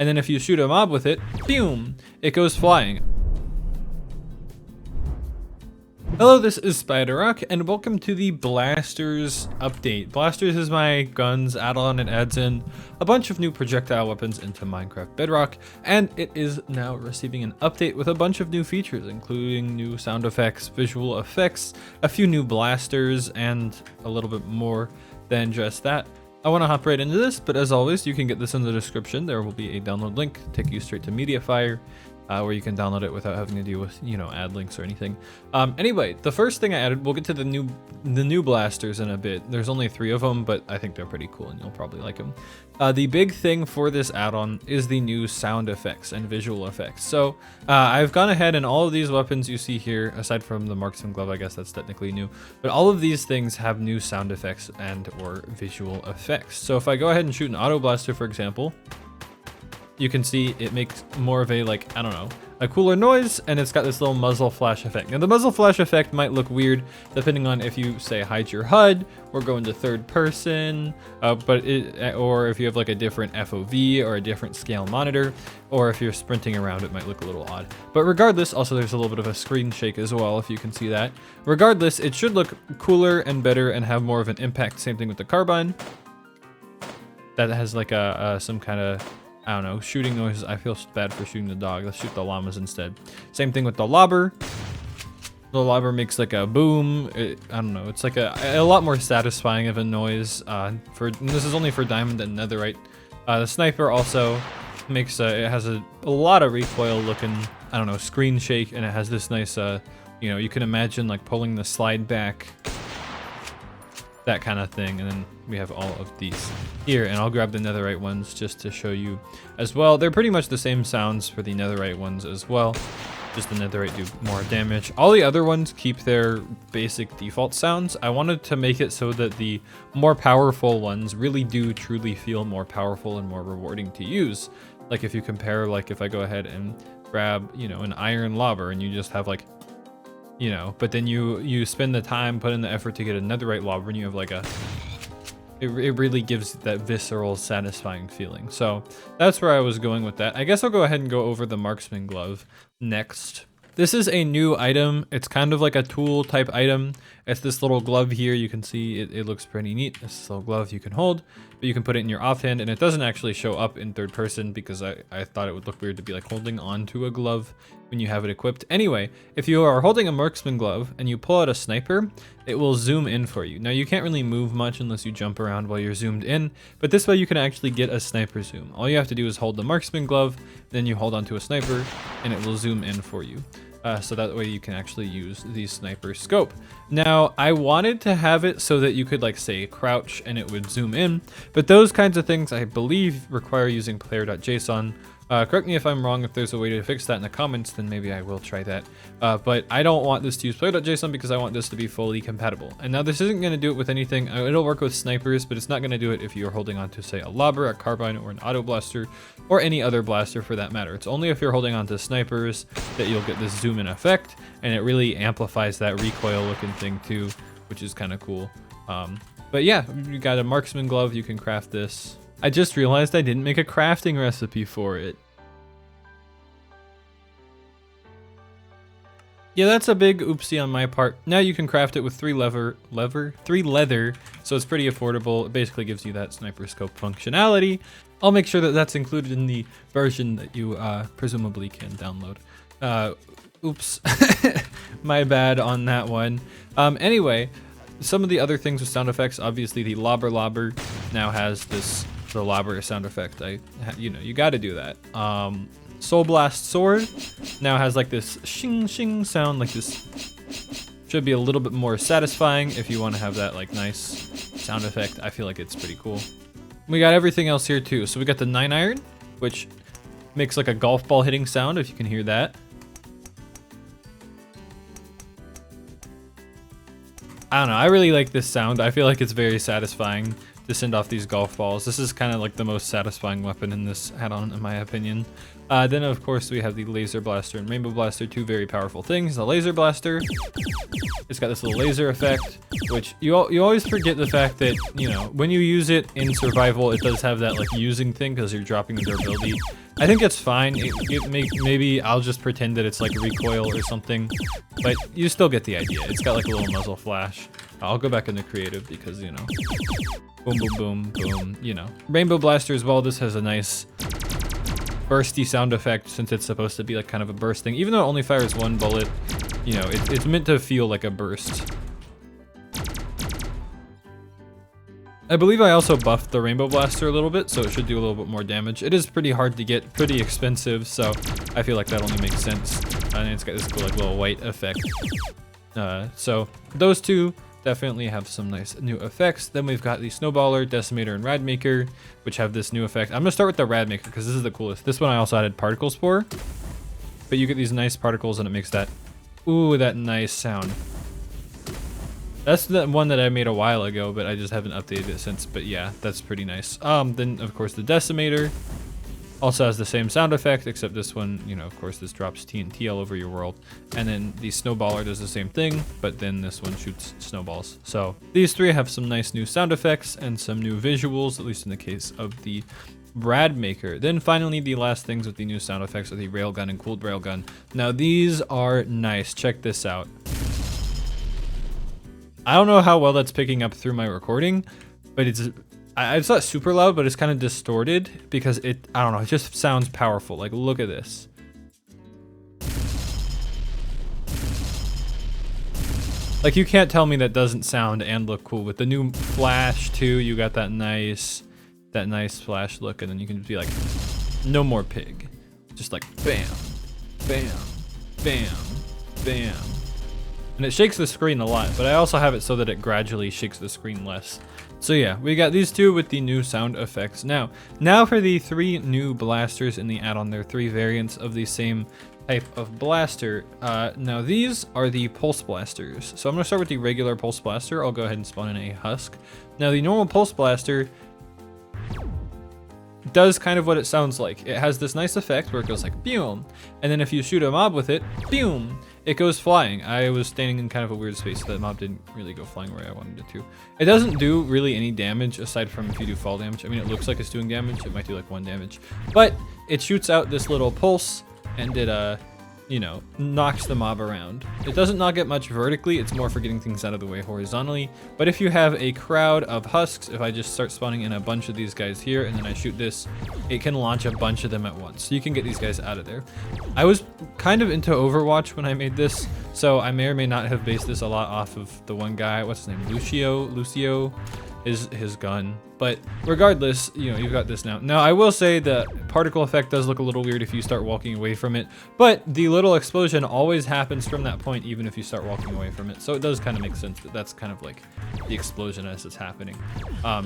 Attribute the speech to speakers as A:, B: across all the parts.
A: and then if you shoot a mob with it, boom, it goes flying. Hello, this is Spyderrock, and welcome to the Blasters update. Blasters is my guns, Addon and Addon, a bunch of new projectile weapons into Minecraft Bedrock, and it is now receiving an update with a bunch of new features, including new sound effects, visual effects, a few new blasters, and a little bit more than just that. I want to hop right into this, but as always, you can get this in the description. There will be a download link to take you straight to Mediafire, where you can download it without having to deal with, ad links or anything. Anyway, the first thing I added, we'll get to the new blasters in a bit. There's only 3 of them, but I think they're pretty cool and you'll probably like them. The big thing for this add-on is the new sound effects and visual effects. So I've gone ahead and all of these weapons you see here, aside from the marksman glove, I guess that's technically new, but all of these things have new sound effects and or visual effects. So if I go ahead and shoot an auto blaster, for example, you can see it makes more of a, a cooler noise, and it's got this little muzzle flash effect. Now the muzzle flash effect might look weird depending on if you say hide your HUD or go into third person, or if you have like a different FOV or a different scale monitor, or if you're sprinting around, it might look a little odd. But regardless, also there's a little bit of a screen shake as well, if you can see that. Regardless, it should look cooler and better and have more of an impact. Same thing with the carbine. That has like some kind of, I don't know, shooting noises. I feel bad for shooting the dog. Let's shoot the llamas instead. Same thing with the lobber. The lobber makes like a boom. I don't know. It's like a lot more satisfying of a noise. This is only for diamond and netherite. The sniper also makes it has a lot of recoil looking, I don't know, screen shake, and it has this nice you can imagine like pulling the slide back, that kind of thing. And then we have all of these here, and I'll grab the netherite ones just to show you as well. They're pretty much the same sounds for the netherite ones as well, just the netherite do more damage. All the other ones keep their basic default sounds. I wanted to make it so that the more powerful ones really do truly feel more powerful and more rewarding to use. Like if you compare, like if I go ahead and grab, an iron lobber, and you just have like, but then you spend the time, put in the effort to get a netherite lobber, and you have like it really gives that visceral, satisfying feeling. So that's where I was going with that. I guess I'll go ahead and go over the marksman glove next. This is a new item. It's kind of like a tool type item. It's this little glove here. You can see it looks pretty neat. It's this little glove you can hold, but you can put it in your offhand, and it doesn't actually show up in third person because I thought it would look weird to be like holding onto a glove when you have it equipped. Anyway, if you are holding a marksman glove and you pull out a sniper, it will zoom in for you. Now you can't really move much unless you jump around while you're zoomed in, but this way you can actually get a sniper zoom. All you have to do is hold the marksman glove, then you hold onto a sniper, and it will zoom in for you. So that way you can actually use the sniper scope. Now, I wanted to have it so that you could like say crouch and it would zoom in, but those kinds of things I believe require using player.json. Correct me if I'm wrong. If there's a way to fix that in the comments, then maybe I will try that. But I don't want this to use player.json because I want this to be fully compatible. And now this isn't going to do it with anything. It'll work with snipers, but it's not going to do it if you're holding on to, say, a lobber, a carbine, or an auto blaster, or any other blaster for that matter. It's only if you're holding on to snipers that you'll get this zoom in effect, and it really amplifies that recoil looking thing too, which is kind of cool. But yeah, you got a marksman glove. You can craft this. I just realized I didn't make a crafting recipe for it. Yeah, that's a big oopsie on my part. Now you can craft it with 3 leather, so it's pretty affordable. It basically gives you that sniper scope functionality. I'll make sure that that's included in the version that you presumably can download. Oops, my bad on that one. Anyway, some of the other things with sound effects, obviously the lobber now has the lobber sound effect. You got to do that. Soul Blast Sword now has like this shing shing sound, like this. Should be a little bit more satisfying if you want to have that like nice sound effect. I feel like it's pretty cool. We got everything else here too. So we got the 9 iron, which makes like a golf ball hitting sound, if you can hear that. I don't know, I really like this sound. I feel like it's very satisfying to send off these golf balls. This is kind of like the most satisfying weapon in this add-on, in my opinion. Then of course we have the laser blaster and rainbow blaster, two very powerful things. The laser blaster, it's got this little laser effect, which you always forget the fact that, you know, when you use it in survival, it does have that like using thing because you're dropping the durability. I think it's fine. Maybe I'll just pretend that it's like recoil or something, but you still get the idea. It's got like a little muzzle flash. I'll go back into creative because, you know, boom, boom, boom, boom, you know. Rainbow blaster as well. This has a nice bursty sound effect since it's supposed to be like kind of a burst thing. Even though it only fires one bullet, you know, it's meant to feel like a burst. I believe I also buffed the rainbow blaster a little bit, so it should do a little bit more damage. It is pretty hard to get, pretty expensive, so I feel like that only makes sense. And it's got this cool like little white effect. So those two definitely have some nice new effects. Then we've got the Snowballer, Decimator, and Radmaker, which have this new effect. I'm gonna start with the Radmaker because this is the coolest. This one I also added Particle Spore, but you get these nice particles and it makes that, ooh, that nice sound. That's the one that I made a while ago, but I just haven't updated it since. But yeah, that's pretty nice. Then of course the Decimator also has the same sound effect, except this one, you know, of course this drops TNT all over your world. And then the Snowballer does the same thing, but then this one shoots snowballs. So these three have some nice new sound effects and some new visuals, at least in the case of the Radmaker. Then finally, the last things with the new sound effects are the Railgun and Cooled Railgun. Now these are nice. Check this out. I don't know how well that's picking up through my recording, but it's not super loud, but it's kind of distorted because I don't know, it just sounds powerful. Like, look at this. Like, you can't tell me that doesn't sound and look cool. With the new flash too, you got that nice flash look, and then you can be like, no more pig. Just like bam, bam, bam, bam. And it shakes the screen a lot, but I also have it so that it gradually shakes the screen less. So yeah, we got these two with the new sound effects. Now for the three new blasters in the add-on. There are three variants of the same type of blaster. Now these are the pulse blasters. So I'm gonna start with the regular pulse blaster. I'll go ahead and spawn in a husk. Now the normal pulse blaster does kind of what it sounds like. It has this nice effect where it goes like boom, and then if you shoot a mob with it, boom, it goes flying. I was standing in kind of a weird space, so that mob didn't really go flying where I wanted it to. It doesn't do really any damage aside from if you do fall damage. I mean, it looks like it's doing damage. It might do like 1 damage, but it shoots out this little pulse, and it you know, knocks the mob around. It doesn't knock it much vertically, it's more for getting things out of the way horizontally. But if you have a crowd of husks, if I just start spawning in a bunch of these guys here and then I shoot this, it can launch a bunch of them at once. So you can get these guys out of there. I was kind of into Overwatch when I made this, so I may or may not have based this a lot off of the one guy, what's his name, Lucio is his gun. But regardless, you know, you've got this now. Now, I will say the particle effect does look a little weird if you start walking away from it, but the little explosion always happens from that point, even if you start walking away from it. So it does kind of make sense that that's kind of like the explosion as it's happening.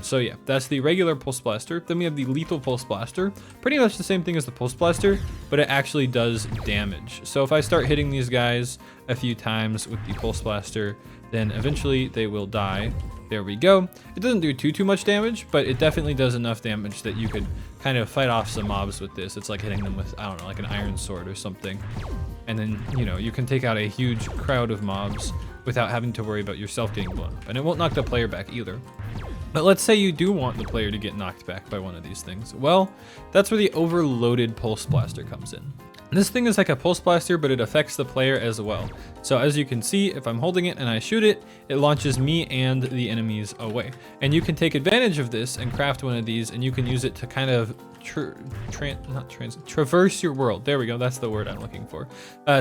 A: So yeah, that's the regular pulse blaster. Then we have the lethal pulse blaster. Pretty much the same thing as the pulse blaster, but it actually does damage. So if I start hitting these guys a few times with the pulse blaster, then eventually they will die. There we go. It doesn't do too much damage, but it definitely does enough damage that you could kind of fight off some mobs with this. It's like hitting them with, I don't know, like an iron sword or something. And then, you know, you can take out a huge crowd of mobs without having to worry about yourself getting blown up. And it won't knock the player back either. But let's say you do want the player to get knocked back by one of these things. Well, that's where the overloaded pulse blaster comes in. This thing is like a pulse blaster, but it affects the player as well. So as you can see, if I'm holding it and I shoot it, it launches me and the enemies away. And you can take advantage of this and craft one of these, and you can use it to kind of traverse your world. There we go, that's the word I'm looking for.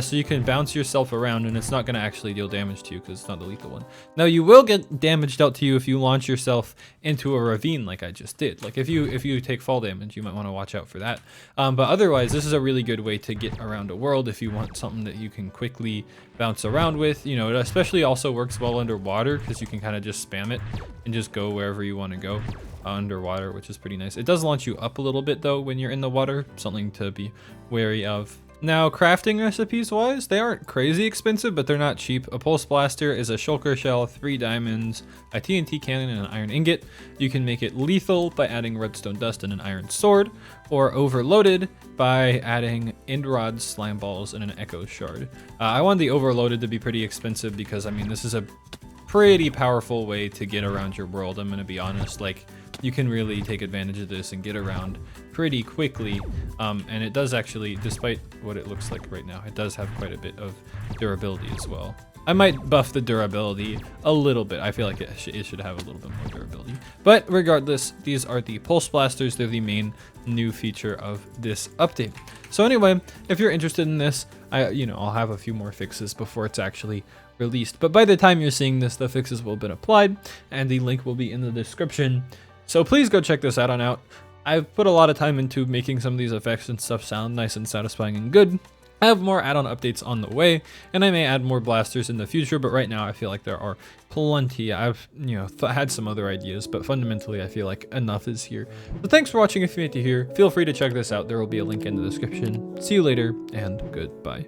A: So you can bounce yourself around, and it's not going to actually deal damage to you because it's not the lethal one. Now you will get damage dealt to you if you launch yourself into a ravine like I just did. Like if you take fall damage, you might want to watch out for that. But otherwise, this is a really good way to get around a world if you want something that you can quickly bounce around with. You know, it especially also works well underwater because you can kind of just spam it and just go wherever you want to go underwater, which is pretty nice. It does launch you up a little bit though when you're in the water, something to be wary of. Now, crafting recipes wise, they aren't crazy expensive, but they're not cheap. A pulse blaster is a shulker shell, 3 diamonds, a TNT cannon, and an iron ingot. You can make it lethal by adding redstone dust and an iron sword, or overloaded by adding end rods, slime balls, and an echo shard. I wanted the overloaded to be pretty expensive because, I mean, this is a pretty powerful way to get around your world. I'm gonna be honest, like, you can really take advantage of this and get around pretty quickly. And it does actually, despite what it looks like right now, it does have quite a bit of durability as well. I might buff the durability a little bit. I feel like it should have a little bit more durability. But regardless, these are the pulse blasters. They're the main new feature of this update. So anyway, if you're interested in this, I'll have a few more fixes before it's actually released. But by the time you're seeing this, the fixes will have been applied, and the link will be in the description. So please go check this add-on out. I've put a lot of time into making some of these effects and stuff sound nice and satisfying and good. I have more add-on updates on the way, and I may add more blasters in the future, but right now I feel like there are plenty. I've had some other ideas, but fundamentally I feel like enough is here. So thanks for watching. If you made it here, feel free to check this out. There will be a link in the description. See you later, and goodbye.